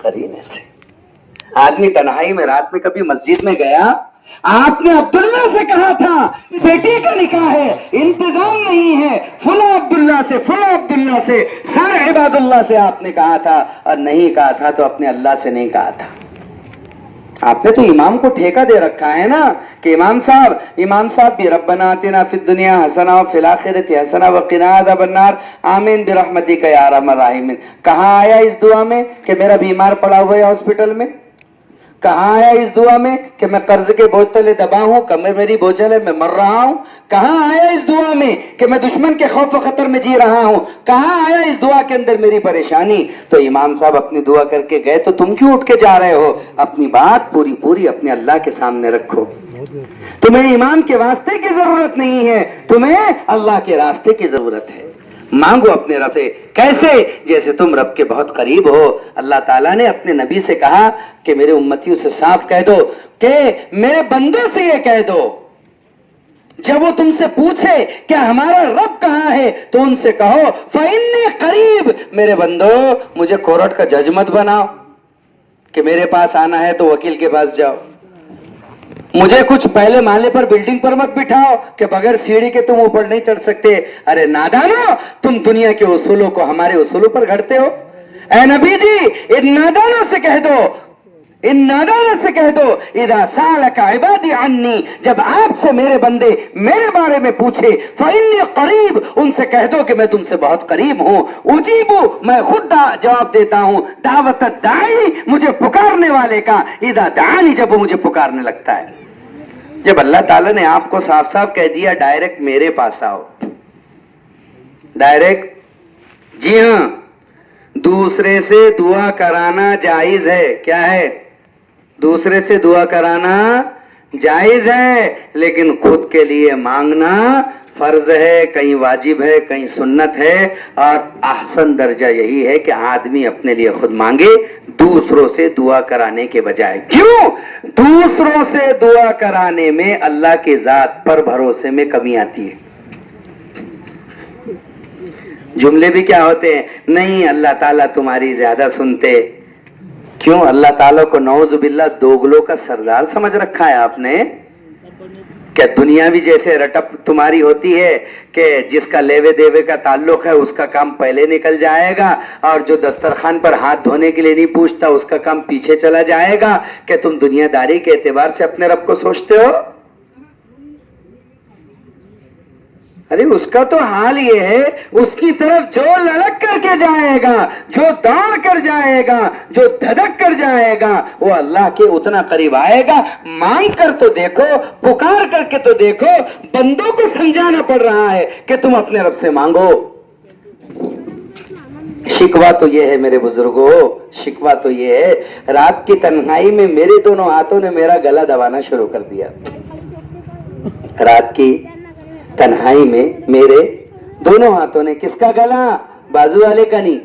قرینے سے. آدمی تنہائی میں رات میں کبھی مسجد میں گیا, آپ نے عبداللہ سے کہا تھا بیٹی کا نکاح ہے, انتظام نہیں ہے, فلاں عبداللہ سے فلاں عبداللہ سے سارے عباد اللہ سے آپ نے کہا تھا, اور نہیں کہا تھا تو اپنے اللہ سے نہیں کہا تھا. آپ نے تو امام کو ٹھیکہ دے رکھا ہے نا کہ امام صاحب بھی ربنا آتنا فی الدنیا حسنہ وفی الآخرۃ حسنہ وقنا عذاب النار آمین برحمتک یا ارحم الراحمین. کہاں آیا اس دعا میں کہ میرا بیمار پڑا ہوا ہے ہاسپٹل میں؟ کہاں آیا اس دعا میں کہ میں قرض کے بوجھ تلے دبا ہوں, کمر میری بوجھل ہے, میں مر رہا ہوں؟ کہاں آیا اس دعا میں کہ میں دشمن کے خوف و خطر میں جی رہا ہوں؟ کہاں آیا اس دعا کے اندر میری پریشانی؟ تو امام صاحب اپنی دعا کر کے گئے, تو تم کیوں اٹھ کے جا رہے ہو؟ اپنی بات پوری اپنے اللہ کے سامنے رکھو. تمہیں امام کے واسطے کی ضرورت نہیں ہے, تمہیں اللہ کے راستے کی ضرورت ہے. مانگو اپنے رب سے. کیسے؟ جیسے تم رب کے بہت قریب ہو. اللہ تعالیٰ نے اپنے نبی سے کہا کہ میرے امتیوں سے صاف کہہ دو کہ میرے بندوں سے یہ کہہ دو, جب وہ تم سے پوچھے کہ ہمارا رب کہاں ہے تو ان سے کہو فإنی قریب, میرے بندو مجھے کورٹ کا جج مت بناؤ کہ میرے پاس آنا ہے تو وکیل کے پاس جاؤ. مجھے کچھ پہلے مالے پر بلڈنگ پر مت بٹھاؤ کہ بغیر سیڑھی کے تم اوپر نہیں چڑھ سکتے. ارے نادانو, تم دنیا کے اصولوں کو ہمارے اصولوں پر گھڑتے ہو. اے نبی جی, ان نادانوں سے کہہ دو اذا سالک عبادی عنی, جب آپ سے میرے بندے میرے بارے میں پوچھے فإنی قریب, ان سے کہہ دو کہ میں تم سے بہت قریب ہوں. اجیبو, میں خود جواب دیتا ہوں, دعوت الداعی, مجھے پکارنے والے کا, اذا دعانی, جب وہ مجھے پکارنے لگتا ہے. جب اللہ تعالیٰ نے آپ کو صاف کہہ دیا ڈائریکٹ میرے پاس آؤ, ڈائریکٹ, جی ہاں, دوسرے سے دعا کرانا جائز ہے. کیا ہے؟ دوسرے سے دعا کرانا جائز ہے, لیکن خود کے لیے مانگنا فرض ہے, کہیں واجب ہے, کہیں سنت ہے. اور احسن درجہ یہی ہے کہ آدمی اپنے لیے خود مانگے دوسروں سے دعا کرانے کے بجائے. کیوں؟ دوسروں سے دعا کرانے میں اللہ کی ذات پر بھروسے میں کمی آتی ہے. جملے بھی کیا ہوتے ہیں, نہیں اللہ تعالیٰ تمہاری زیادہ سنتے. کیوں؟ اللہ تعالیٰ کو نعوذ باللہ دوگلوں کا سردار سمجھ رکھا ہے آپ نے. کیا دنیا بھی جیسے رٹپ تمہاری ہوتی ہے کہ جس کا لیوے دیوے کا تعلق ہے اس کا کام پہلے نکل جائے گا, اور جو دسترخوان پر ہاتھ دھونے کے لیے نہیں پوچھتا اس کا کام پیچھے چلا جائے گا, کہ تم دنیا داری کے اعتبار سے اپنے رب کو سوچتے ہو؟ ارے اس کا تو حال یہ ہے, اس کی طرف جو لڑک کر کے جائے گا, جو دوڑ کر جائے گا, جو دھڑک کر جائے گا, وہ اللہ کے اتنا قریب آئے گا. مانگ کر تو دیکھو, پکار کر کے تو دیکھو. بندوں کو سمجھانا پڑ رہا ہے کہ تم اپنے رب سے مانگو. شکوہ تو یہ ہے میرے بزرگوں, شکوہ تو یہ ہے, رات کی تنہائی میں میرے دونوں ہاتھوں نے میرا گلا دبانا شروع کر دیا. رات کی تنہائی میں میرے دونوں ہاتھوں نے, کس کا گلا؟ بازو والے کا نہیں,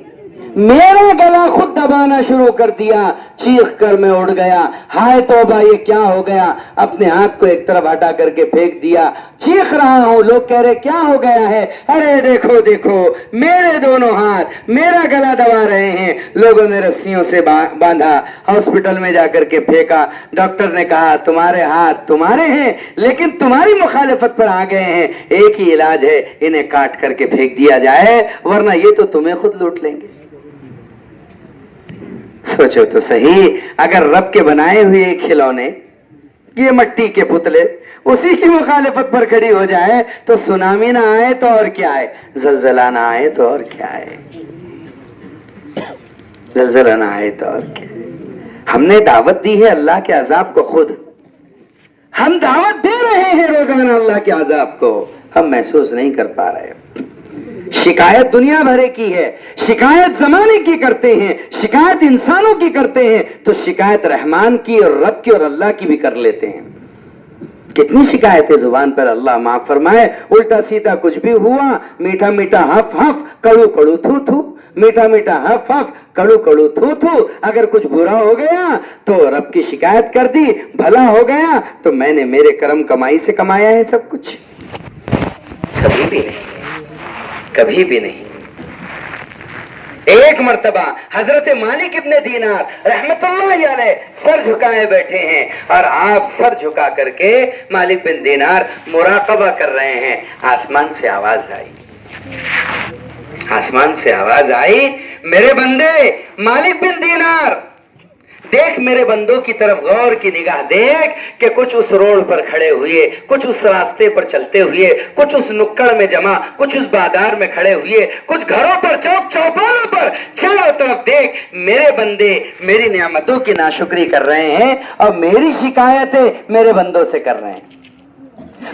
میرا گلا خود دبانا شروع کر دیا. چیخ کر میں اڑ گیا, ہائے توبہ یہ کیا ہو گیا. اپنے ہاتھ کو ایک طرف ہٹا کر کے پھینک دیا. چیخ رہا ہوں, لوگ کہہ رہے کیا ہو گیا ہے. ارے دیکھو دیکھو, میرے دونوں ہاتھ میرا گلا دبا رہے ہیں. لوگوں نے رسیوں سے باندھا, ہاسپٹل میں جا کر کے پھینکا. ڈاکٹر نے کہا تمہارے ہاتھ تمہارے ہیں لیکن تمہاری مخالفت پر آ گئے ہیں, ایک ہی علاج ہے, انہیں کاٹ کر کے پھینک دیا جائے ورنہ یہ تو تمہیں خود لوٹ لیں گے. سوچو تو صحیح, اگر رب کے بنائے ہوئے کھلونے, یہ مٹی کے پتلے, اسی کی مخالفت پر کھڑی ہو جائے تو سونامی نہ آئے تو اور کیا ہے, زلزلہ نہ آئے تو اور کیا ہے, زلزلہ نہ آئے تو اور کیا ہے. ہم نے دعوت دی ہے اللہ کے عذاب کو, خود ہم دعوت دے رہے ہیں روزانہ اللہ کے عذاب کو, ہم محسوس نہیں کر پا رہے. شکایت دنیا بھرے کی ہے, شکایت زمانے کی کرتے ہیں, شکایت انسانوں کی کرتے ہیں, تو شکایت رحمان کی اور رب کی اور اللہ کی بھی کر لیتے ہیں. کتنی شکایتیں زبان پر, اللہ معاف فرمائے. الٹا سیدھا کچھ بھی ہوا, میٹھا میٹھا ہف ہف, کڑو کڑو تھو تھو, میٹھا میٹھا ہف ہف, کڑو کڑو تھو تھو. اگر کچھ برا ہو گیا تو رب کی شکایت کر دی, بھلا ہو گیا تو میں نے میرے کرم کمائی سے کمایا ہے سب کچھ. کبھی بھی نہیں, کبھی بھی نہیں. ایک مرتبہ حضرت مالک ابن دینار رحمت اللہ علیہ سر جھکائے بیٹھے ہیں اور آپ سر جھکا کر کے مالک بن دینار مراقبہ کر رہے ہیں. آسمان سے آواز آئی, آسمان سے آواز آئی, میرے بندے مالک بن دینار دیکھ, میرے بندوں کی طرف غور کی نگاہ دیکھ کہ کچھ اس روڈ پر کھڑے ہوئے, کچھ اس راستے پر چلتے ہوئے, کچھ اس نکڑ میں جمع, کچھ اس بازار میں کھڑے ہوئے, کچھ گھروں پر, چوک چوپالوں پر, چاروں طرف دیکھ, میرے بندے میری نعمتوں کی ناشکری کر رہے ہیں اور میری شکایتیں میرے بندوں سے کر رہے ہیں.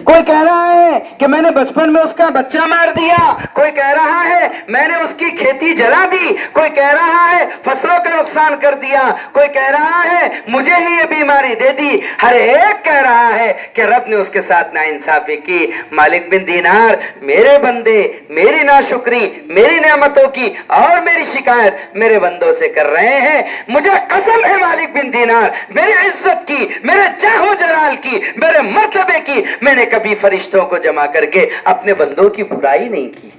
کوئی کہہ رہا ہے کہ میں نے بچپن میں اس کا بچہ مار دیا, کوئی کہہ رہا ہے میں نے اس کی کھیتی جلا دی, کوئی کہہ رہا ہے فصلوں کا نقصان کر دیا, کوئی کہہ رہا ہے مجھے ہی یہ بیماری دے دی. ہر ایک کہہ رہا ہے کہ رب نے اس کے ساتھ ناانصافی کی. مالک بن دینار, میرے بندے میری ناشکری, میری نعمتوں کی اور میری شکایت میرے بندوں سے کر رہے ہیں. مجھے قسم ہے مالک بن دینار, میری عزت کی, میرے جاہ و جلال کی, میرے مرتبے کی, میں نے کبھی فرشتوں کو جمع کر کے اپنے بندوں کی برائی نہیں کی.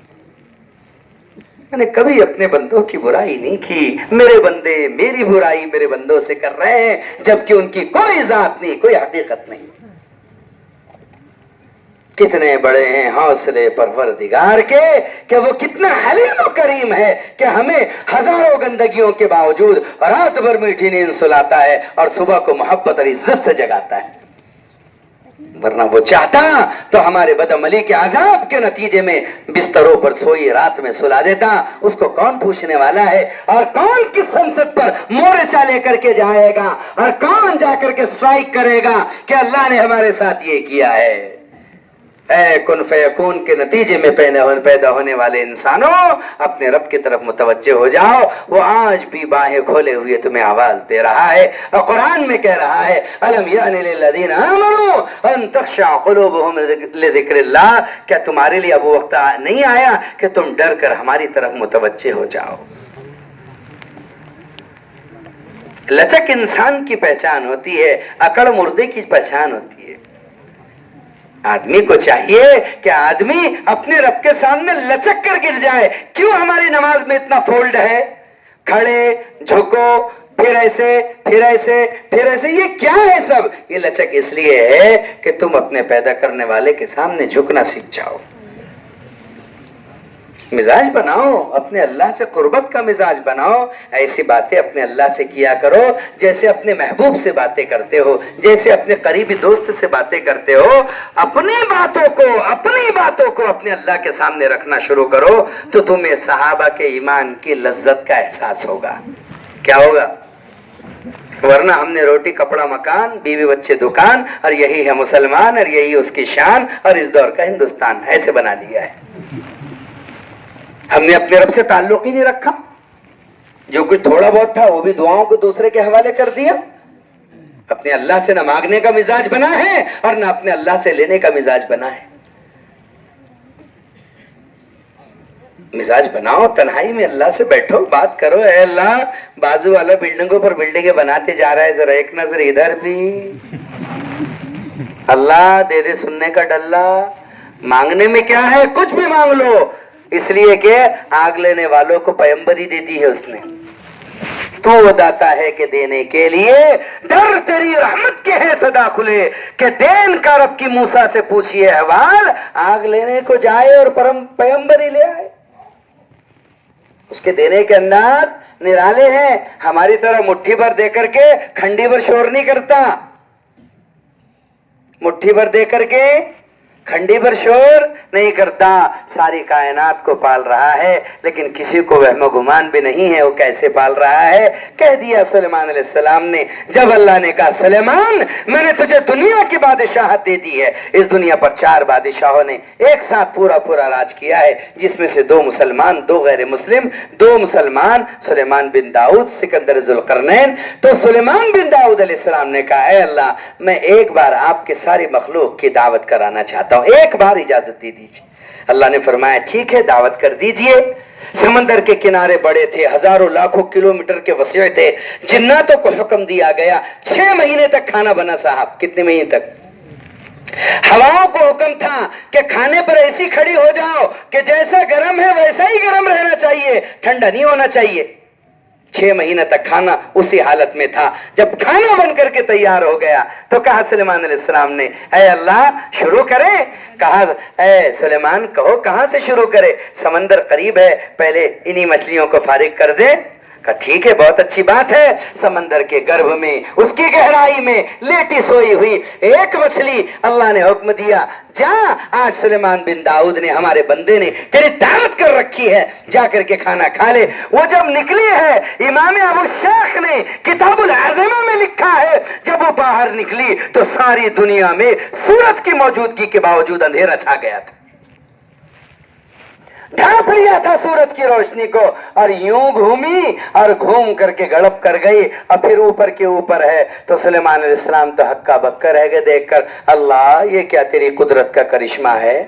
میں نے کبھی اپنے بندوں کی برائی نہیں کی. میرے بندے میری برائی میرے بندوں سے کر رہے ہیں جبکہ ان کی کوئی ذات نہیں, کوئی حقیقت نہیں. کتنے بڑے ہیں حوصلے پروردگار کے کہ وہ کتنا حلیم و کریم ہے کہ ہمیں ہزاروں گندگیوں کے باوجود رات بھر میٹھی نیند سلاتا ہے اور صبح کو محبت اور عزت سے جگاتا ہے. ورنہ وہ چاہتا تو ہمارے بدعملی کے عذاب کے نتیجے میں بستروں پر سوئی رات میں سلا دیتا. اس کو کون پوچھنے والا ہے, اور کون کس سنسد پر مورچہ لے کر کے جائے گا, اور کون جا کر کے سٹرائک کرے گا کہ اللہ نے ہمارے ساتھ یہ کیا ہے. اے کن فیکون کے نتیجے میں پیدا ہونے والے انسانوں, اپنے رب کی طرف متوجہ ہو جاؤ. وہ آج بھی باہیں کھولے ہوئے تمہیں آواز دے رہا ہے اور قرآن میں کہہ رہا ہے الم یأن للذین آمنوا ان تخشع قلوبہم لذکر اللہ, کیا تمہارے لیے اب وہ وقت نہیں آیا کہ تم ڈر کر ہماری طرف متوجہ ہو جاؤ. لچک انسان کی پہچان ہوتی ہے, اکڑ مردے کی پہچان ہوتی ہے. آدمی کو چاہیے کہ آدمی اپنے رب کے سامنے لچک کر گر جائے. کیوں ہماری نماز میں اتنا فولڈ ہے, کھڑے, جھکو, پھر ایسے, پھر ایسے, پھر ایسے, یہ کیا ہے سب؟ یہ لچک اس لیے ہے کہ تم اپنے پیدا کرنے والے کے سامنے جھکنا سیکھ جاؤ. مزاج بناؤ, اپنے اللہ سے قربت کا مزاج بناؤ. ایسی باتیں اپنے اللہ سے کیا کرو جیسے اپنے محبوب سے باتیں کرتے ہو, جیسے اپنے قریبی دوست سے باتیں کرتے ہو. اپنی باتوں کو اپنے اللہ کے سامنے رکھنا شروع کرو تو تمہیں صحابہ کے ایمان کی لذت کا احساس ہوگا. کیا ہوگا؟ ورنہ ہم نے روٹی کپڑا مکان, بیوی بچے دکان, اور یہی ہے مسلمان, اور یہی اس کی شان, اور اس دور کا ہندوستان ایسے بنا لیا ہے. ہم نے اپنے رب سے تعلق ہی نہیں رکھا. جو کچھ تھوڑا بہت تھا وہ بھی دعاؤں کو دوسرے کے حوالے کر دیا. اپنے اللہ سے نہ مانگنے کا مزاج بنا ہے اور نہ اپنے اللہ سے لینے کا مزاج بنا ہے. مزاج بناؤ, تنہائی میں اللہ سے بیٹھو, بات کرو. اے اللہ, بازو والا بلڈنگوں پر بلڈنگیں بناتے جا رہا ہے, ذرا ایک نظر ادھر بھی. اللہ دے دے سننے کا ڈلہ. مانگنے میں کیا ہے, کچھ بھی مانگ لو, اس لیے کہ آگ لینے والوں کو پیمبری دے دی ہے اس نے. تو وہ داتا ہے کہ دینے کے لیے در تیری رحمت کے ہے صدا کھلے, کہ دین کا رب کی موسیٰ سے پوچھئے احوال, آگ لینے کو جائے اور پیمبری لے آئے. اس کے دینے کے انداز نرالے ہیں. ہماری طرح مٹھی بھر دے کر کے کھنڈی بھر شور نہیں کرتا. مٹھی بھر دے کر کے کھنڈی پر شور نہیں کرتا. ساری کائنات کو پال رہا ہے لیکن کسی کو وہم و گمان بھی نہیں ہے وہ کیسے پال رہا ہے. کہہ دیا سلیمان علیہ السلام نے, جب اللہ نے کہا سلیمان میں نے تجھے دنیا کی بادشاہت دے دی ہے. اس دنیا پر 4 بادشاہوں نے ایک ساتھ پورا راج کیا ہے, جس میں سے 2 مسلمان 2 غیر مسلم. 2 مسلمان سلیمان بن داؤد, سکندر ذوالقرنین. تو سلیمان بن داؤد علیہ السلام نے کہا اے اللہ میں ایک بار آپ کے ساری مخلوق کی دعوت کرانا چاہتا ہوں, ایک بار اجازت دے دیجیے. اللہ نے فرمایا ٹھیک ہے دعوت کر دیجئے. سمندر کے کنارے بڑے تھے, ہزاروں لاکھوں کلومیٹر کے وسیع تھے. جناتوں کو حکم دیا گیا 6 مہینے تک کھانا بنا. صاحب کتنے مہینے تک؟ हवाओं को हुक्म था कि खाने पर ऐसी खड़ी हो जाओ कि जैसा गर्म है वैसा ही गर्म रहना चाहिए, ठंडा नहीं होना चाहिए। 6 महीने तक खाना उसी हालत में था। जब खाना बन करके तैयार हो गया तो कहा सुलेमान अलैहिस्सलाम ने, ऐ अल्लाह शुरू करें? कहा, ऐ सुलेमान कहो कहां से शुरू करे? समंदर करीब है, पहले इन्हीं मछलियों को फारिग कर दे। कहा ठीक है, बहुत अच्छी बात है। समंदर के गर्भ में, उसकी गहराई में लेटी सोई हुई एक मछली, अल्लाह ने हुक्म दिया, जा आज सुलेमान बिन दाऊद ने, हमारे बंदे ने तेरी दावत कर रखी है, जा करके खाना खा ले। वो जब निकली है, इमाम अबू शेख ने किताबुल आज़मा में लिखा है, जब वो बाहर निकली तो सारी दुनिया में सूरज की मौजूदगी के बावजूद अंधेरा छा गया था, ढांप लिया था सूरज की रोशनी को, और यूं घूमी और घूम करके गड़प कर गई, और फिर ऊपर के ऊपर है। तो सुलेमान अलैहिस्सलाम तो हक्का बक्का रह गए देखकर, अल्लाह ये क्या तेरी कुदरत का करिश्मा है।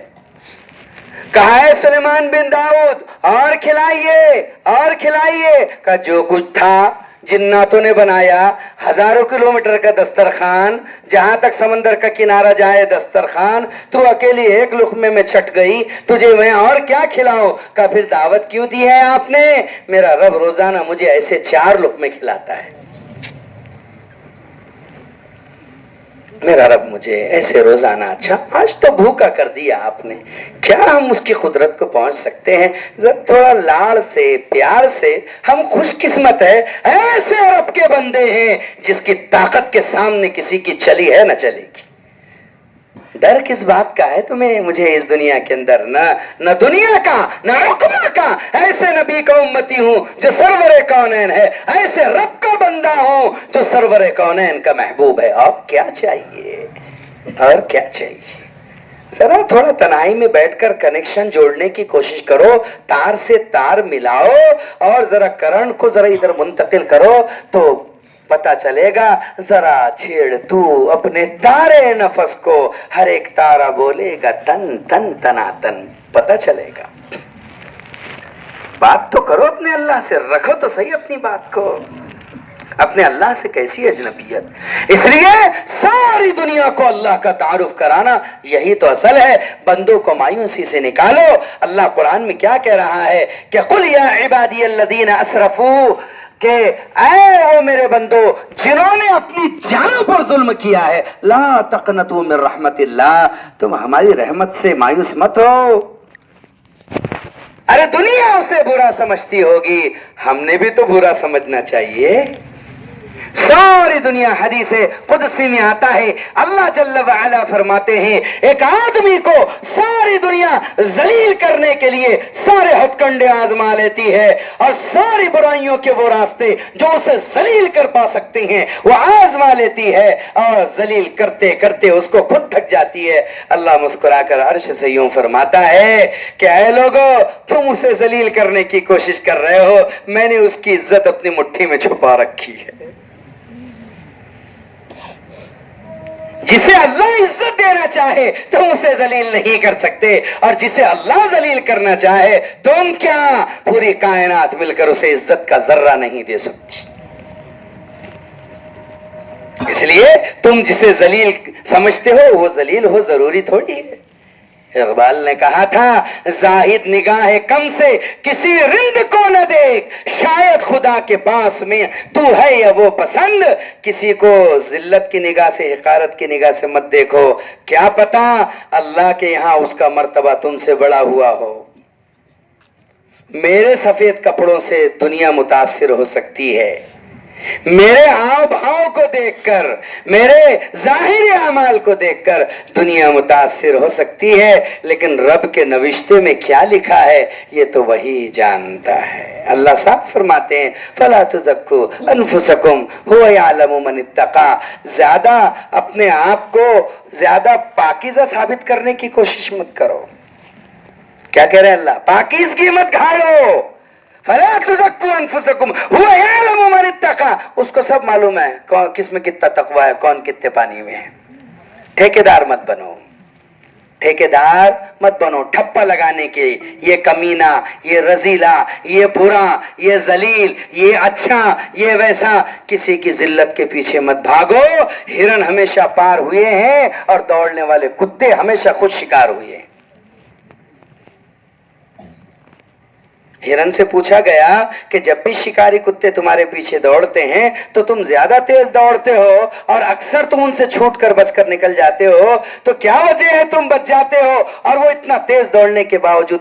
कहा है सुलेमान बिन दाऊद और खिलाइए और खिलाइए। कहा जो कुछ था जिन्नातों ने बनाया, हजारों किलोमीटर का दस्तरखान, जहां तक समंदर का किनारा जाए दस्तरखान, तू अकेली एक लुक़मे में छट गई, तुझे मैं और क्या खिलाऊं? का फिर दावत क्यों दी है आपने? मेरा रब रोजाना मुझे ऐसे 4 लुक़मे खिलाता है, मेरा रब मुझे ऐसे रोजाना। अच्छा आज तो भूखा कर दिया आपने, क्या हम उसकी कुदरत को पहुंच सकते हैं? जब थोड़ा लाड़ से प्यार से, हम खुशकिस्मत है, ऐसे रब के बंदे हैं जिसकी ताकत के सामने किसी की चली है न चलेगी। डर किस बात का है तुम्हें? मुझे इस दुनिया के अंदर न दुनिया का न उक़बा का, ऐसे नबी का उम्मती हूं जो सरवरे कौनैन है, ऐसे रब का बंदा हूं जो सरवरे कौनैन का महबूब है। और क्या चाहिए, और क्या चाहिए? जरा थोड़ा तन्हाई में बैठकर कनेक्शन जोड़ने की कोशिश करो, तार से तार मिलाओ और जरा करंट को जरा इधर मुंतकिल करो तो पता चलेगा। जरा छेड़ तू अपने तारे नफस को, हर एक तारा बोलेगा तन तन तनातन, पता चलेगा। बात तो करो अपने अल्लाह से, रखो तो सही अपनी बात को। अपने अल्लाह से कैसी अजनबियत? इसलिए सारी दुनिया को अल्लाह का तारुफ कराना यही तो असल है। बंदों को मायूसी से निकालो। अल्लाह कुरान में क्या कह रहा है कि कुल या इबादियल्लज़ीना असरफू, कि ऐ ओ मेरे बंदो जिन्होंने अपनी जानों पर जुल्म किया है, ला तक़नतू मिन रहमतिल्लाह, तुम हमारी रहमत से मायूस मत हो। अरे दुनिया उसे बुरा समझती होगी, हमने भी तो बुरा समझना चाहिए। सारी दुनिया, हदीस कुदसी में आता है, अल्लाह जल्ल व अला फरमाते हैं, एक आदमी को सारी दुनिया जलील करने के लिए सारे हथकंडे आजमा लेती है, और सारी बुराइयों के वो रास्ते जो उसे जलील कर पा सकते हैं वो आजमा लेती है, और जलील करते करते उसको खुद थक जाती है। अल्लाह मुस्कुराकर अर्श से यूं फरमाता है कि ऐ लोगों, तुम उसे जलील करने की कोशिश कर रहे हो, मैंने उसकी इज्जत अपनी मुट्ठी में छुपा रखी है। जिसे अल्लाह इज्जत देना चाहे तुम उसे जलील नहीं कर सकते, और जिसे अल्लाह जलील करना चाहे तुम क्या, पूरी कायनात मिलकर उसे इज्जत का जर्रा नहीं दे सकती। इसलिए तुम जिसे जलील समझते हो वो जलील हो जरूरी थोड़ी है। इकबाल ने कहा था, जाहिद निगाह कम से किसी रिंद को न देख, शायद खुदा के पास में तू है या वो पसंद। किसी को जिल्लत की निगाह से, हिकारत की निगाह से मत देखो, क्या पता अल्लाह के यहाँ उसका मर्तबा तुमसे बड़ा हुआ हो। मेरे सफेद कपड़ों से दुनिया मुतासिर हो सकती है, मेरे हाव भाव को देखकर, मेरे जाहिरी अमाल को देखकर दुनिया मुतासिर हो सकती है, लेकिन रब के नविश्ते में क्या लिखा है ये तो वही जानता है। अल्लाह साफ फरमाते हैं, फला तुज़क्कू अनफुसकुम हुवा यअलमु मन इत्तका। ज्यादा अपने आप को ज्यादा पाकीज़ा साबित करने की कोशिश मत करो। क्या कह रहे हैं अल्लाह? पाकीज़गी मत घाड़ो। फला तुज़क्कू अनफुसकुम हुवा यअलमु मन इत्तका। उसको सब मालूम है कौन किस में कितना तकवा है, कौन कितने पानी में है। ठेकेदार मत बनो। ठेकेदार मत बनो ठप्पा लगाने के, ये कमीना, ये रजीला, ये बुरा, ये जलील, ये अच्छा, ये वैसा। किसी की जिल्लत के पीछे मत भागो। हिरन हमेशा पार हुए हैं और दौड़ने वाले कुत्ते हमेशा खुद शिकार हुए हैं। हिरन से पूछा गया कि जब भी शिकारी कुत्ते तुम्हारे पीछे दौड़ते हैं तो तुम ज्यादा तेज दौड़ते हो और अक्सर तुम उनसे छूटकर बचकर निकल जाते हो, तो क्या वजह है तुम बच जाते हो और वो इतना तेज दौड़ने के बावजूद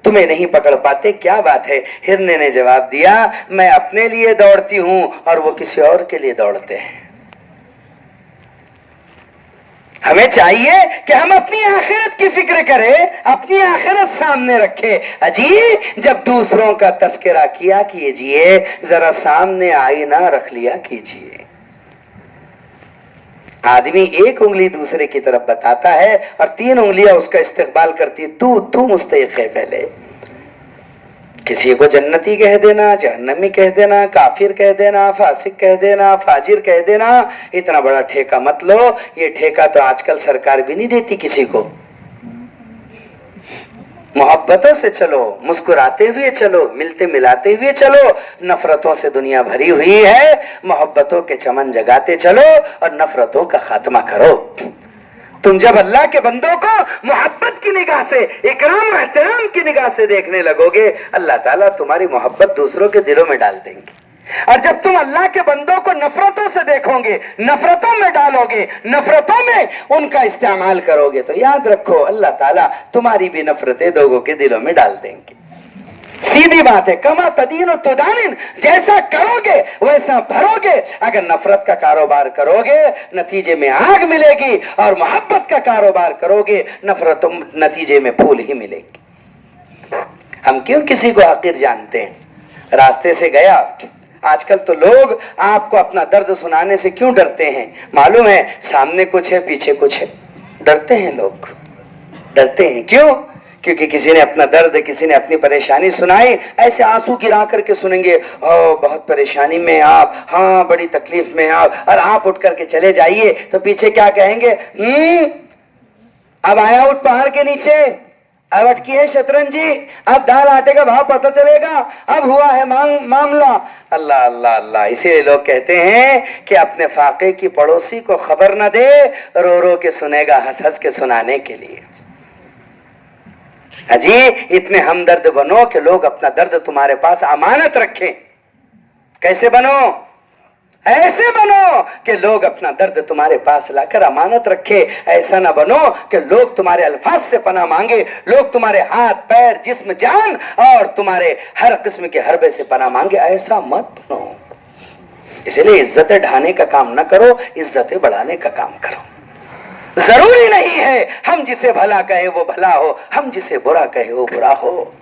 तुम्हें नहीं पकड़ पाते, क्या बात है? हिरने ने जवाब दिया, मैं अपने लिए दौड़ती हूं और वो किसी और के लिए दौड़ते हैं। हमें चाहिए कि हम अपनी आखिरत की फिक्र करें, अपनी आखिरत सामने रखें। अजी जब दूसरों का तस्करा किया कीजिए, जरा सामने आईना रख लिया कीजिए। आदमी एक उंगली दूसरे की तरफ बताता है और 3 उंगलियां उसका इस्तेकबाल करती है, तू मुस्तहिक है। पहले किसी को जन्नती कह देना, जहन्नमी कह देना, काफिर कह देना, फासिक कह देना, फाजिर कह देना, इतना बड़ा ठेका मत लो। ये ठेका तो आजकल सरकार भी नहीं देती किसी को। मोहब्बतों से चलो, मुस्कुराते हुए चलो, मिलते मिलाते हुए चलो। नफरतों से दुनिया भरी हुई है, मोहब्बतों के चमन जगाते चलो और नफरतों का खात्मा करो। तुम जब अल्लाह के बंदों को मोहब्बत की निगाह से, इकराम एहतराम की निगाह से देखने लगोगे, अल्लाह ताला तुम्हारी मोहब्बत दूसरों के दिलों में डाल देंगे। और जब तुम अल्लाह के बंदों को नफरतों से देखोगे, नफरतों में डालोगे, नफरतों में उनका इस्तेमाल करोगे, तो याद रखो अल्लाह ताला तुम्हारी भी नफरतें लोगों के दिलों में डाल देंगे। सीधी बात है, कमा तदीन तुदानिन, जैसा करोगे वैसा भरोगे। अगर नफरत का कारोबार करोगे नतीजे में आग मिलेगी, और मोहब्बत का कारोबार करोगे नफरतों नतीजे में फूल ही मिलेगी। हम क्यों किसी को हकीर जानते हैं? रास्ते से गया, आजकल तो लोग आपको अपना दर्द सुनाने से क्यों डरते हैं? मालूम है, सामने कुछ है पीछे कुछ है, डरते हैं लोग। डरते हैं क्यों? क्योंकि किसी ने अपना दर्द, किसी ने अपनी परेशानी सुनाई, ऐसे आंसू गिरा करके सुनेंगे, ओ बहुत परेशानी में आप, हाँ बड़ी तकलीफ में आप, और आप उठ करके चले जाइए तो पीछे क्या कहेंगे? अब आया उठ पहाड़ के नीचे, अब अटकी है शतरंजी, अब दाल आटे का भाव पता चलेगा, अब हुआ है मामला। अल्लाह अल्लाह अल्लाह। इसीलिए लोग कहते हैं कि अपने फाके की पड़ोसी को खबर न दे, रो रो के सुनेगा हंस हंस के सुनाने के लिए। अजी इतने हमदर्द बनो कि लोग अपना दर्द तुम्हारे पास अमानत रखें। कैसे बनो? ऐसे बनो कि लोग अपना दर्द तुम्हारे पास लाकर अमानत रखे। ऐसा ना बनो कि लोग तुम्हारे अल्फाज से पनाह मांगे, लोग तुम्हारे हाथ पैर जिस्म जान और तुम्हारे हर किस्म के हरबे से पनाह मांगे। ऐसा मत बनो। इसलिए इज्जतें ढाने का काम ना करो, इज्जतें बढ़ाने का काम करो। जरूरी नहीं है हम जिसे भला कहे वो भला हो, हम जिसे बुरा कहे वो बुरा हो।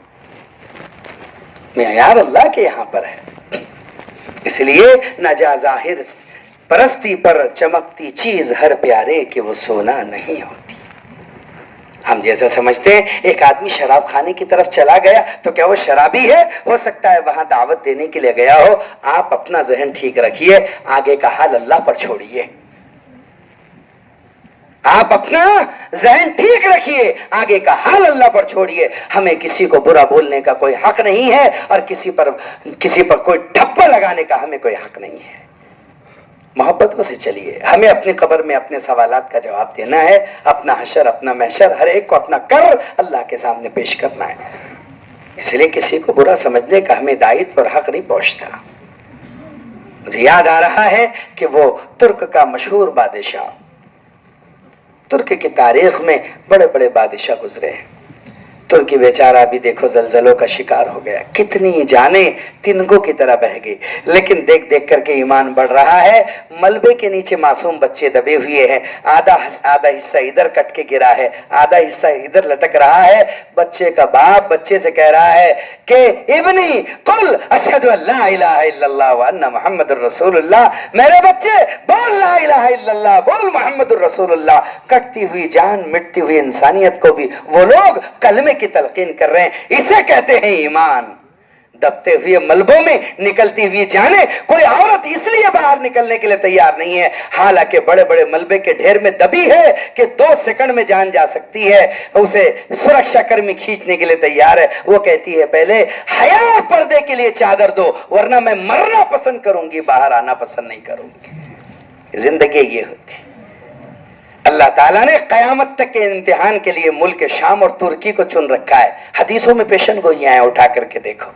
मेयार अल्लाह के यहां पर है। इसलिए नाजाहिर परस्ती पर चमकती चीज हर प्यारे कि वो सोना नहीं होती। हम जैसा समझते हैं, एक आदमी शराब खाने की तरफ चला गया तो क्या वो शराबी है? हो सकता है वहां दावत देने के लिए गया हो। आप अपना जहन ठीक रखिए, आगे का हाल अल्लाह पर छोड़िए। आप अपना जहन ठीक रखिए, आगे का हाल अल्लाह पर छोड़िए। हमें किसी को बुरा बोलने का कोई हक नहीं है और किसी पर कोई ठप्पा लगाने का हमें कोई हक नहीं है। मोहब्बतों से चलिए। हमें अपनी कब्र में अपने सवालात का जवाब देना है। अपना हशर, अपना महशर, हर एक को अपना कर अल्लाह के सामने पेश करना है। इसलिए किसी को बुरा समझने का हमें दायित्व और हक नहीं पहुंचता। मुझे याद आ रहा है कि वो तुर्क का मशहूर बादशाह, तुर्क की तारीख में बड़े बड़े बादशाह गुजरे हैं। तुर्की बेचारा भी देखो जलजलों का शिकार हो गया, कितनी जाने तिनकों की तरह बह गई। लेकिन देख देख करके ईमान बढ़ रहा है। मलबे के नीचे मासूम बच्चे दबे हुए हैं, आधा हिस्सा इधर कट के गिरा है, आधा हिस्सा इधर लटक रहा है। बच्चे का बाप बच्चे से कह रहा है कि इब्नी कुल अशहदु अल्ला इलाहा इल्लल्लाह व अन्ना मुहम्मदुर रसूलुल्लाह। मेरे बच्चे बोल ला इलाहा इल्लल्लाह, बोल मुहम्मदुर रसूलुल्लाह। कटती हुई जान, मिटती हुई इंसानियत को भी वो लोग कलमे की तलकीन कर रहे हैं। इसे कहते हैं ईमान। दबते हुए मलबों में निकलती हुई जाने। कोई औरत इसलिए बाहर निकलने के लिए तैयार नहीं है, हालांकि बड़े बड़े मलबे के ढेर में दबी है कि 2 सेकंड में जान जा सकती है, उसे सुरक्षा कर्मी खींचने के लिए तैयार है। वो कहती है पहले हया और पर्दे के लिए चादर दो, वरना मैं मरना पसंद करूंगी, बाहर आना पसंद नहीं करूंगी। जिंदगी ये होती। अल्लाह ताला ने कयामत तक के इम्तिहान के लिए मुल्क शाम और तुर्की को चुन रखा है। हदीसों में पेशन गोइयां हैं, उठा करके देखो।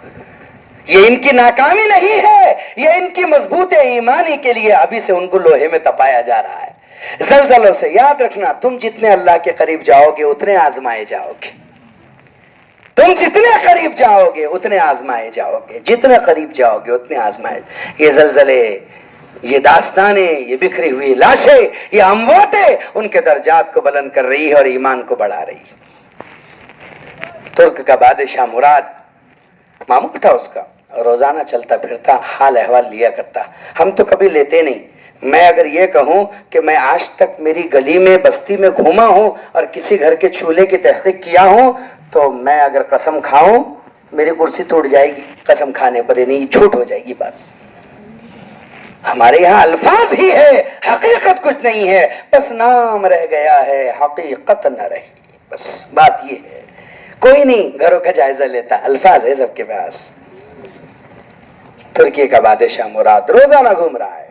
ये इनकी नाकामी नहीं है, ये इनकी मजबूत ईमानी के लिए अभी से उनको लोहे में तपाया जा रहा है। जलजलों से याद रखना, तुम जितने अल्लाह के करीब जाओगे उतने आजमाए जाओगे। तुम जितने करीब जाओगे उतने आजमाए जाओगे, जितने करीब जाओगे उतने आजमाए। ये जलजले, ये दास्ताने, ये बिखरी हुई लाशें, ये अमवातें उनके दर्जात को बुलंद कर रही है और ईमान को बढ़ा रही है। तुर्क का बादशाह मुराद, मामूल था उसका, रोजाना चलता फिरता हाल अहवाल लिया करता। हम तो कभी लेते नहीं। मैं अगर ये कहूं कि मैं आज तक मेरी गली में बस्ती में घूमा हूं और किसी घर के चूल्हे की तहकीक किया हूं, तो मैं अगर कसम खाऊं मेरी कुर्सी टूट जाएगी कसम खाने पर, नहीं झूठ हो जाएगी बात। हमारे यहाँ अल्फाज ही है, हकीकत कुछ नहीं है, बस नाम रह गया है, हकीकत न रही, बस बात ये है। कोई नहीं घरों का जायजा लेता, अल्फाज है सबके पास। तुर्की का बादशाह मुराद रोजाना घूम रहा है,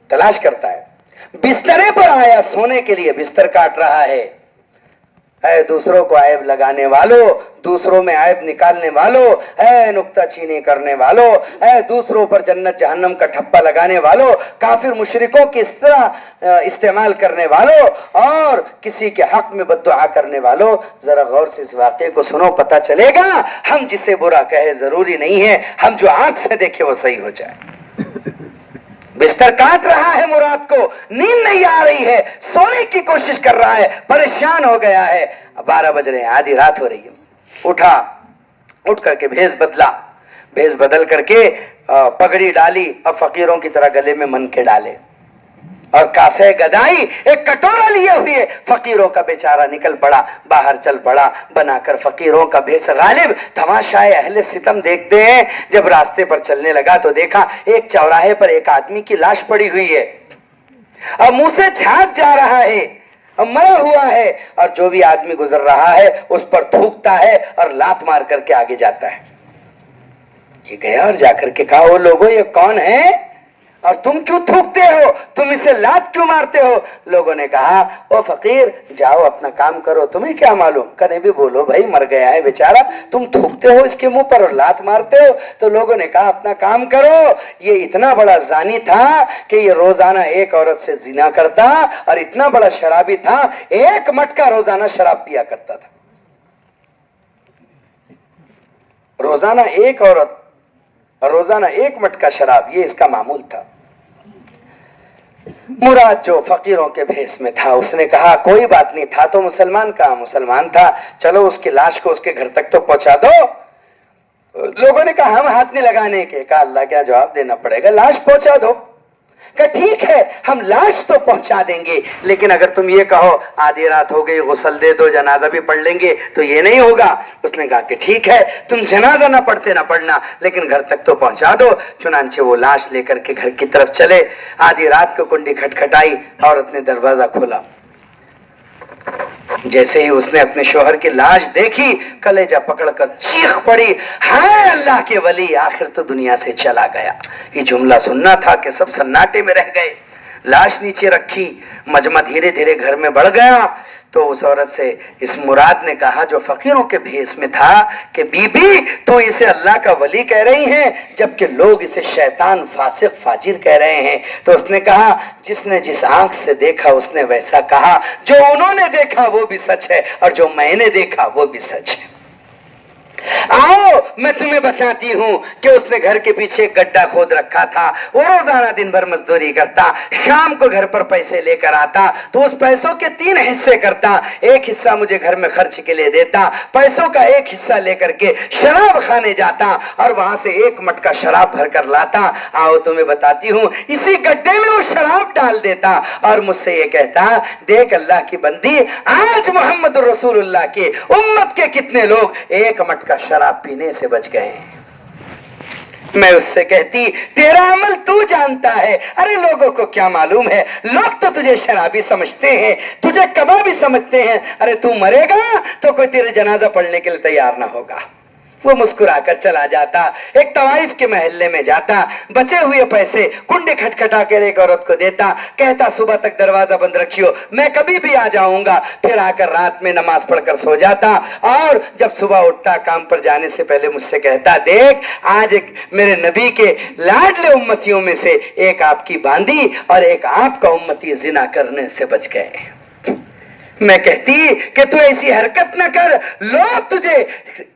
तलाश करता है। बिस्तरे पर आया सोने के लिए, बिस्तर काट रहा है। दूसरों को ऐब लगाने वालों, दूसरों में ऐब निकालने वालों, नुक्ताचीनी करने वालों, दूसरों पर जन्नत जहन्नम का ठप्पा लगाने वालों, काफिर मुशरिकों की इस तरह इस्तेमाल करने वालों और किसी के हक में बद्दुआ करने वालों, जरा गौर से इस वाक़े को सुनो, पता चलेगा हम जिसे बुरा कहे जरूरी नहीं है हम जो आंख से देखे वो सही हो जाए। बिस्तर काट रहा है मुराद को, नींद नहीं आ रही है, सोने की कोशिश कर रहा है, परेशान हो गया है। 12 बज रहे हैं, आधी रात हो रही है। उठा, उठ करके भेष बदला, भेष बदल करके पगड़ी डाली और फकीरों की तरह गले में मन के डाले और कासे गदाई, एक कटोरा लिए हुए फकीरों का बेचारा निकल पड़ा, बाहर चल पड़ा बनाकर फकीरों का भेष। गालिब तमाशाए अहले सितम देखते हैं। जब रास्ते पर चलने लगा तो देखा एक चौराहे पर एक आदमी की लाश पड़ी हुई है और मुंह से झाग जा रहा है, मरा हुआ है, और जो भी आदमी गुजर रहा है उस पर थूकता है और लात मार करके आगे जाता है। ये गया और जाकर के कहा, वो लोगों ये कौन है और तुम क्यों थूकते हो, तुम इसे लात क्यों मारते हो? लोगों ने कहा, ओ फकीर जाओ अपना काम करो, तुम्हें क्या मालूम, कने भी बोलो भाई मर गया है बेचारा, तुम थूकते हो इसके मुंह पर और लात मारते हो। तो लोगों ने कहा अपना काम करो। ये इतना बड़ा जानी था कि ये रोजाना एक औरत से जिना करता और इतना बड़ा शराबी था, 1 मटका रोजाना शराब पिया करता था। रोजाना एक औरत, रोजाना 1 मटका शराब, ये इसका मामूल था। मुराद जो फकीरों के भेष में था उसने कहा कोई बात नहीं, था तो मुसलमान का, मुसलमान था, चलो उसकी लाश को उसके घर तक तो पहुंचा दो। लोगों ने कहा हम हाथ नहीं लगाने के, कहा अल्लाह क्या जवाब देना पड़ेगा, लाश पहुंचा दो। कहा ठीक है हम लाश तो पहुंचा देंगे, लेकिन अगर तुम ये कहो आधी रात हो गई गुस्ल दे दो जनाजा भी पढ़ लेंगे तो ये नहीं होगा। उसने कहा कि ठीक है तुम जनाजा ना पढ़ते ना पढ़ना, लेकिन घर तक तो पहुंचा दो। चुनांचे वो लाश लेकर के घर की तरफ चले। आधी रात को कुंडी खटखटाई, औरत ने दरवाजा खोला। जैसे ही उसने अपने शोहर की लाश देखी कलेजा पकड़कर चीख पड़ी, हाय अल्लाह के वली आखिर तो दुनिया से चला गया। ये जुमला सुनना था कि सब सन्नाटे में रह गए। लाश नीचे रखी, मजमा धीरे धीरे घर में बढ़ गया। तो उस औरत से इस मुराद ने कहा जो फकीरों के भेष में था कि बीबी तो इसे अल्लाह का वली कह रही हैं जबकि लोग इसे शैतान फासिक फाजिर कह रहे हैं। तो उसने कहा जिसने जिस आंख से देखा उसने वैसा कहा, जो उन्होंने देखा वो भी सच है और जो मैंने देखा वो भी सच है। आओ मैं तुम्हें बताती हूँ कि उसने घर के पीछे एक गड्ढा खोद रखा था। वो रोजाना दिन भर मजदूरी करता, शाम को घर पर पैसे लेकर आता तो उस पैसों के 3 हिस्से करता। एक हिस्सा मुझे घर में खर्च के लिए देता, पैसों का एक हिस्सा लेकर के शराब खाने जाता और वहां से 1 मटका शराब भर कर लाता। आओ तुम्हें बताती हूँ इसी गड्ढे में वो शराब डाल देता और मुझसे ये कहता देख अल्लाह की बंदी आज मोहम्मद रसूलुल्लाह के उम्मत के कितने लोग 1 मटका शराब शराब पीने से बच गए हैं। मैं उससे कहती, तेरा अमल तू जानता है। अरे लोगों को क्या मालूम है, लोग तो तुझे शराबी समझते हैं, तुझे कबाबी समझते हैं। अरे तू मरेगा तो कोई तेरे जनाजा पढ़ने के लिए तैयार ना होगा। वो मुस्कुराकर चला जाता, एक तवाइफ के महल्ले में जाता, बचे हुए पैसे कुंडे खटखटा कर एक औरत को देता, कहता सुबह तक दरवाजा बंद रखियो, मैं कभी भी आ जाऊंगा। फिर आकर रात में नमाज पढ़कर सो जाता, और जब सुबह उठता काम पर जाने से पहले मुझसे कहता, देख आज एक मेरे नबी के लाडले उम्मतियों में से एक आपकी बांदी और एक आपका उम्मती जिना करने से बच गए। मैं कहती कि तू ऐसी हरकत न कर, लोग तुझे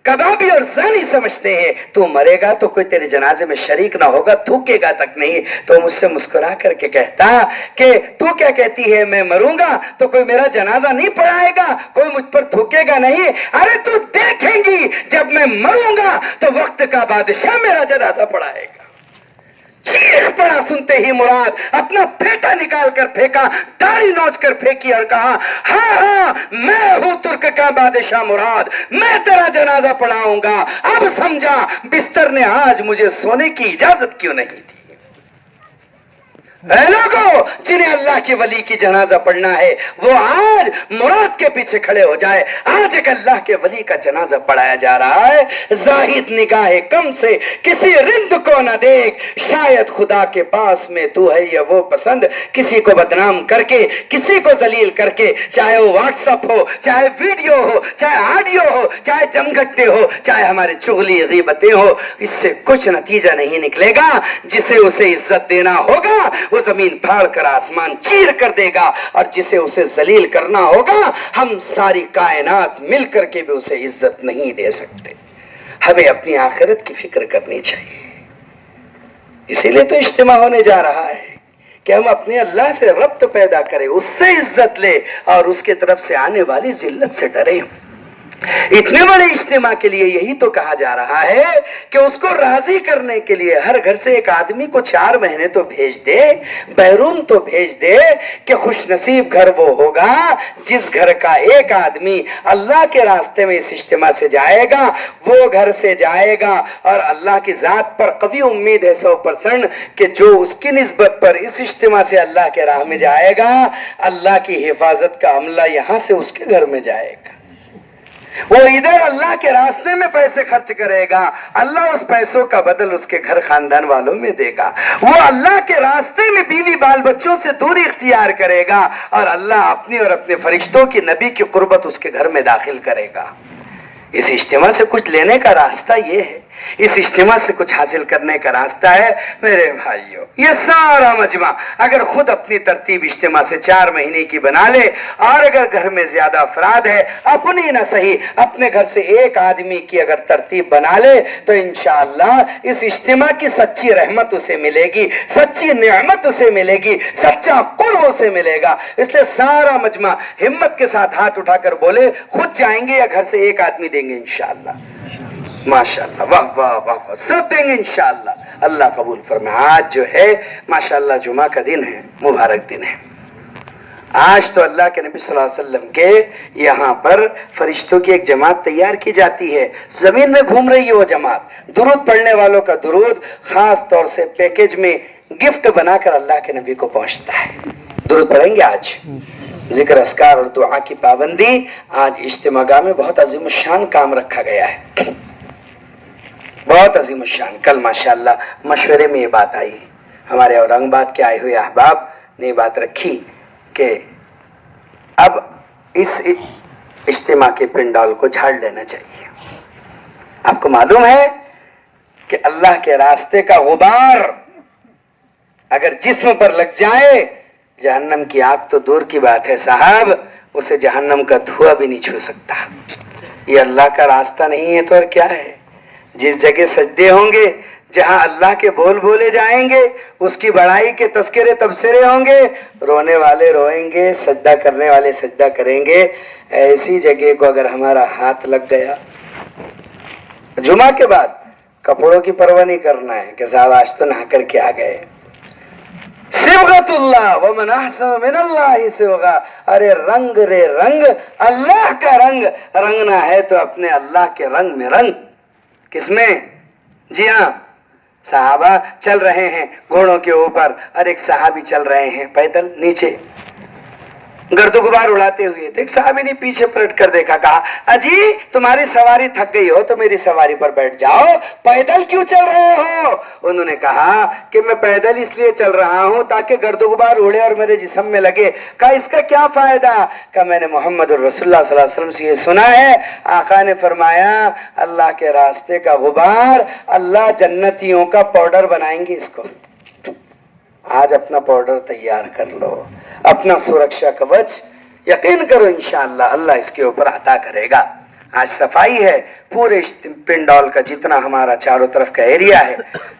कबाबी और जानी समझते हैं, तू मरेगा तो कोई तेरे जनाजे में शरीक ना होगा, थूकेगा तक नहीं। तो मुझसे मुस्कुरा करके कहता कि तू क्या कहती है, मैं मरूंगा तो कोई मेरा जनाजा नहीं पढ़ाएगा, कोई मुझ पर थूकेगा नहीं। अरे तू देखेंगी जब मैं मरूंगा तो वक्त का बादशाह मेरा जनाजा पढ़ाएगा। चीख पड़ा सुनते ही मुराद अपना फेटा निकाल कर फेंका, दाढ़ी नोच कर फेंकी और कहा, हाँ हाँ मैं हूं तुर्क का बादशाह मुराद, मैं तेरा जनाजा पढ़ाऊंगा। अब समझा बिस्तर ने आज मुझे सोने की इजाजत क्यों नहीं थी। लोगों जिन्हें अल्लाह के वली की जनाजा पढ़ना है वो आज मुराद के पीछे खड़े हो जाए। आज एक अल्लाह के वली का जनाजा पढ़ाया जा रहा है। जाहिद निगाहे कम से किसी रिंद को न देख, शायद खुदा के पास में तू है या वो पसंद। किसी को बदनाम करके, किसी को जलील करके, चाहे वो व्हाट्सएप हो, चाहे वीडियो हो, चाहे ऑडियो हो, चाहे जमघट्टे हो, चाहे हमारे चुगली गीबतें हो, इससे कुछ नतीजा नहीं निकलेगा। जिसे उसे इज्जत देना होगा वो जमीन फाड़ कर आसमान चीर कर देगा, और जिसे उसे जलील करना होगा हम सारी कायनात मिलकर के भी उसे इज्जत नहीं दे सकते। हमें अपनी आखिरत की फिक्र करनी चाहिए। इसीलिए तो इज्तिमा होने जा रहा है कि हम अपने अल्लाह से रब्त पैदा करें, उससे इज्जत ले और उसके तरफ से आने वाली जिल्लत से डरे। इतने बड़े इज्तिमा के लिए यही तो कहा जा रहा है कि उसको राजी करने के लिए हर घर से एक आदमी को 4 महीने तो भेज दे, बैरून तो भेज दे, कि खुशनसीब घर वो होगा जिस घर का एक आदमी अल्लाह के रास्ते में इस इज्तिमा से जाएगा। वो घर से जाएगा और अल्लाह की जात पर कभी उम्मीद है 100% कि जो उसकी निस्बत पर इस इज्तिमा से अल्लाह के राह में जाएगा, अल्लाह की हिफाजत का अमला यहां से उसके घर में जाएगा। वो इधर अल्लाह के रास्ते में पैसे खर्च करेगा, अल्लाह उस पैसों का बदल उसके घर खानदान वालों में देगा। वो अल्लाह के रास्ते में बीवी बाल बच्चों से दूरी इख्तियार करेगा और अल्लाह अपनी और अपने फरिश्तों की नबी की कुर्बत उसके घर में दाखिल करेगा। इस इज्तिमा से कुछ लेने का रास्ता ये है, इस इज्तिमा से कुछ हासिल करने का रास्ता है। मेरे भाइयों, ये सारा मजमा अगर खुद अपनी तरतीब इज्तिमा से 4 महीने की बना ले, और अगर घर में ज्यादा अफराद है, अपनी न सही अपने घर से एक आदमी की अगर तरतीब बना ले, तो इंशाअल्लाह इस इज्तिमा की सच्ची रहमत उसे मिलेगी, सच्ची नेमत उसे मिलेगी, सच्चा कुर्ब उसे मिलेगा। इसलिए सारा मजमा हिम्मत के साथ हाथ उठाकर बोले, खुद जाएंगे या घर से एक आदमी देंगे इंशाअल्लाह। माशाअल्लाह, वाह वाह वाह वाह, सब देंगे इंशाअल्लाह। अल्लाह कबूल फरमाए। आज जो है माशाअल्लाह जुमा का दिन है, मुबारक दिन है। आज तो अल्लाह के नबी सल्लल्लाहु अलैहि वसल्लम के यहाँ पर फरिश्तों की एक जमात तैयार की जाती है, जमीन में घूम रही है वो जमात। दुरूद पढ़ने वालों का दुरूद खास तौर से पैकेज में गिफ्ट बनाकर अल्लाह के नबी को पहुंचता है। दुरूद पढ़ेंगे आज, जिक्र अस्कार और दुआ की पाबंदी। आज इज्तिमागाह में बहुत अजीम शान काम रखा गया है, बहुत अजीम शान। कल माशाअल्लाह मशवरे में ये बात आई, हमारे औरंगाबाद के आए हुए अहबाब ने बात रखी कि अब इस इज्तिमा के पिंडाल को झाड़ लेना चाहिए। आपको मालूम है कि अल्लाह के रास्ते का गुबार अगर जिस्म पर लग जाए, जहन्नम की आग तो दूर की बात है साहब, उसे जहन्नम का धुआं भी नहीं छू सकता। ये अल्लाह का रास्ता नहीं है तो और क्या है। जिस जगह सजदे होंगे, जहां अल्लाह के बोल बोले जाएंगे, उसकी बड़ाई के तस्करे तबसरे होंगे, रोने वाले रोएंगे, सजदा करने वाले सजदा करेंगे। ऐसी जगह को अगर हमारा हाथ लग गया, जुमा के बाद कपड़ों की परवाह नहीं करना है कि साहब आज तो नहा करके आ गए। सिबगतुल्लाह व मन अहसन मिनल्लाहि सिबगा। अरे रंग रे रंग, अल्लाह का रंग रंगना है तो अपने अल्लाह के रंग में रंग। کس میں؟ جی ہاں، صحابہ چل رہے ہیں گھوڑوں کے اوپر اور ایک صحابی چل رہے ہیں پیدل نیچے گرد و غبار اڑاتے ہوئے. تو ایک صحابی نے پیچھے پلٹ کر دیکھا, کہا اجی تمہاری سواری تھک گئی ہو تو میری سواری پر بیٹھ جاؤ, پیدل کیوں چل رہے ہو؟ انہوں نے کہا کہ میں پیدل اس لیے چل رہا ہوں تاکہ گرد و غبار اڑے اور میرے جسم میں لگے. کہا اس کا کیا فائدہ؟ کہا میں نے محمد الرسول اللہ صلی اللہ علیہ وسلم سے یہ سنا ہے, آقا نے فرمایا اللہ کے راستے کا غبار اللہ جنتیوں کا پاؤڈر بنائیں گے اس کو. آج اپنا پاؤڈر تیار کر لو, اپنا سرکشا کوچ یقین کرو انشاءاللہ اللہ اس کے اوپر عطا کرے گا. آج صفائی ہے پورے پنڈال کا, جتنا ہمارا چاروں طرف کا ایریا ہے.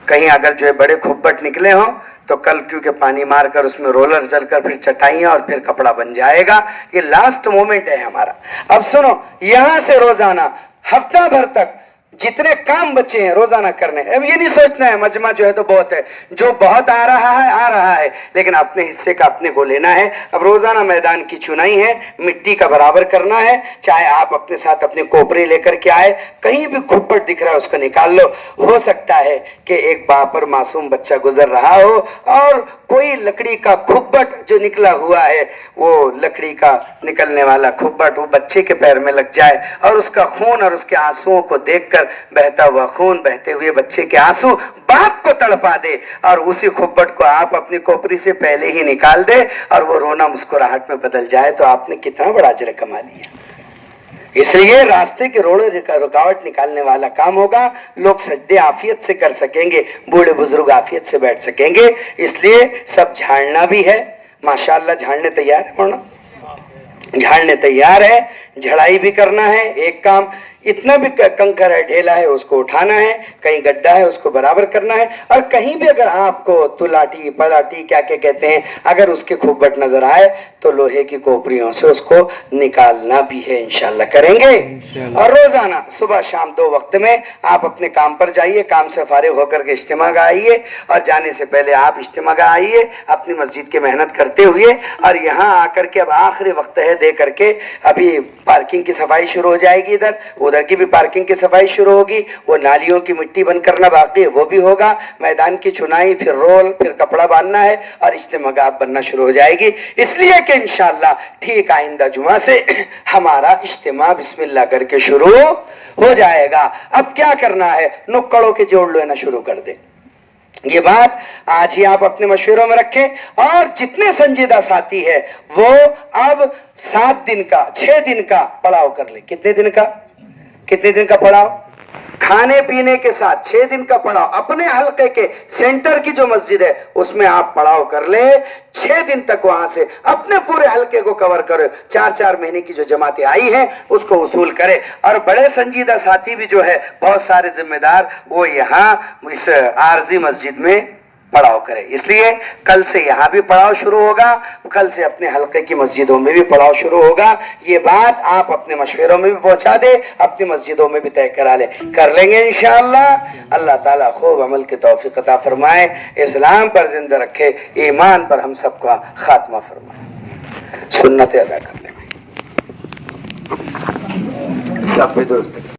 کہیں اگر جو ہے بڑے کھبٹ نکلے ہوں تو کل کیونکہ پانی مار کر اس میں رولر جل کر پھر چٹائیاں اور پھر کپڑا بن جائے گا. یہ لاسٹ مومنٹ ہے ہمارا. اب سنو, یہاں سے روزانہ ہفتہ بھر تک جتنے کام بچے ہیں روزانہ کرنے, اب یہ نہیں سوچنا ہے مجمع جو ہے تو بہت ہے, جو بہت آ رہا ہے لیکن اپنے حصے کا اپنے کو لینا ہے. اب روزانہ میدان کی چنائی ہے, مٹی کا برابر کرنا ہے, چاہے آپ اپنے ساتھ اپنے کوپرے لے کر کے آئے, کہیں بھی کھپٹ دکھ رہا ہے اس کو نکال لو. ہو سکتا ہے کہ ایک باپ پر معصوم بچہ گزر رہا ہو اور کوئی لکڑی کا کھپٹ جو نکلا ہوا ہے, وہ لکڑی کا نکلنے والا کھپٹ وہ بچے کے پیر میں لگ جائے اور اس کا خون اور اس کے آنسوؤں کو دیکھ کر بہتا ہوا خون, بہتے ہوئے بچے کے آنسو باپ کو تڑپا دے, اور اسی کھپٹ کو آپ اپنی کوپری سے پہلے ہی نکال دے اور وہ رونا مسکراہٹ میں بدل جائے, تو آپ نے کتنا بڑا اجر کما لیا. اس لیے راستے کے روڑے رکاوٹ نکالنے والا کام ہوگا. لوگ سجدے عافیت سے کر سکیں گے, بوڑھے بزرگ عافیت سے بیٹھ سکیں گے. اس لیے سب جھاڑنا بھی ہے, ماشاءاللہ جھاڑنے تیار ہے, ہونا جھاڑنے تیار ہے, جھڑائی بھی کرنا ہے. ایک کام اتنا بھی کنکر ہے ڈھیلا ہے اس کو اٹھانا ہے, کہیں گڈھا ہے اس کو برابر کرنا ہے, اور کہیں بھی اگر آپ کو تلاٹی پلاٹی کیا کہتے ہیں اگر اس کے کھوبٹ نظر آئے تو لوہے کی کوپریوں سے اس کو نکالنا بھی ہے. انشاءاللہ کریں گے. اور روزانہ صبح شام 2 وقت میں آپ اپنے کام پر جائیے, کام سے فارغ ہو کر کے اجتماع گاہ آئیے, اور جانے سے پہلے آپ اجتماع گاہ آئیے اپنی مسجد کی محنت کرتے ہوئے, اور یہاں آ کر کے اب آخری وقت ہے دے کر کے ابھی پارکنگ کی صفائی شروع ہو جائے گی, ادھر کی بھی پارکنگ کی صفائی شروع ہوگی, وہ نالیوں کی مٹی بند کرنا باقی ہے وہ بھی ہوگا, میدان کی چنائی, پھر رول, پھر کپڑا باندھنا ہے, اور اجتماع گاہ بننا شروع ہو جائے گی. اس لیے کہ انشاءاللہ ٹھیک آئندہ جمعہ سے ہمارا اجتماع بسم اللہ کر کے شروع ہو جائے گا. اب کیا کرنا ہے, نکڑوں کے جوڑ لینا شروع کر دیں. یہ بات آج ہی آپ اپنے مشوروں میں رکھیں, اور جتنے سنجیدہ ساتھی ہے وہ اب 7 دن کا 6 دن کا پڑاؤ کر لیں. کتنے دن کا پڑاؤ؟ کھانے پینے کے ساتھ 6 دن کا پڑاؤ. اپنے حلقے کے سینٹر کی جو مسجد ہے اس میں آپ پڑاؤ کر لیں. 6 دن تک وہاں سے اپنے پورے حلقے کو کور کرے. 4 مہینے کی جو جماعتیں آئی ہیں اس کو وصول کرے. اور بڑے سنجیدہ ساتھی بھی جو ہے بہت سارے ذمہ دار, وہ یہاں اس عارضی مسجد میں پڑاؤ کرے. اس لیے کل سے یہاں بھی پڑاؤ شروع ہوگا, کل سے اپنے حلقے کی مسجدوں میں بھی پڑاؤ شروع ہوگا. یہ بات آپ اپنے مشوروں میں بھی پہنچا دے, اپنی مسجدوں میں بھی طے کرا لے. کر لیں گے انشاءاللہ. اللہ تعالیٰ خوب عمل کی توفیق عطا فرمائے, اسلام پر زندہ رکھے, ایمان پر ہم سب کا خاتمہ فرمائے. سنتیں ادا کر لیں. سب بھی دوست